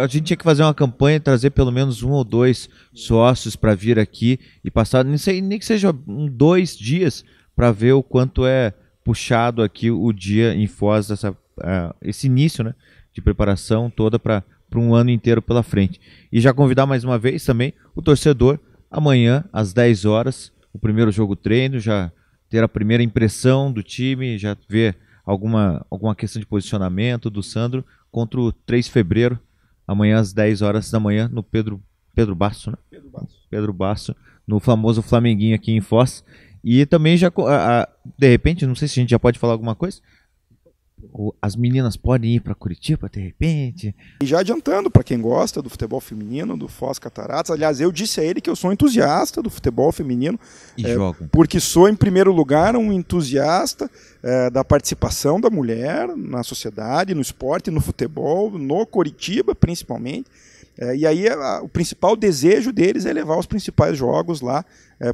A gente tinha que fazer uma campanha e trazer pelo menos 1 ou 2 sócios para vir aqui e passar, nem que seja 2 dias, para ver o quanto é puxado aqui o dia em Foz, esse início, né, de preparação toda para um ano inteiro pela frente. E já convidar mais uma vez também o torcedor, amanhã às 10 horas, o primeiro jogo treino, já ter a primeira impressão do time, já ver alguma questão de posicionamento do Sandro contra o 3 de fevereiro, amanhã às 10 horas da manhã, no Pedro Basso, né? Pedro Basso, no famoso Flamenguinho aqui em Foz. E também já, de repente, não sei se a gente já pode falar alguma coisa, as meninas podem ir para Curitiba, de repente. E já adiantando, para quem gosta do futebol feminino, do Foz Cataratas, aliás, eu disse a ele que eu sou entusiasta do futebol feminino, porque sou, em primeiro lugar, um entusiasta da participação da mulher na sociedade, no esporte, no futebol, no Curitiba, principalmente. E aí o principal desejo deles é levar os principais jogos lá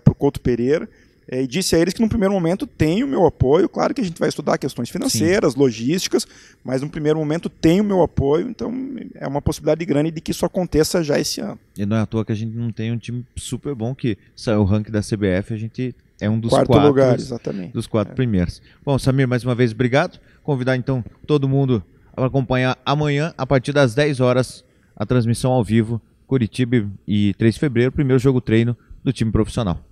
para o Couto Pereira. E disse a eles que no primeiro momento tem o meu apoio. Claro que a gente vai estudar questões financeiras, sim, logísticas, mas no primeiro momento tem o meu apoio, então é uma possibilidade grande de que isso aconteça já esse ano. E não é à toa que a gente não tem um time super bom, que saiu o ranking da CBF, a gente é um dos quarto lugar, exatamente. Dos 4 primeiros. Bom, Samir, mais uma vez, obrigado. Convidar então todo mundo a acompanhar amanhã, a partir das 10 horas, a transmissão ao vivo, Curitiba e 3 de fevereiro, primeiro jogo treino do time profissional.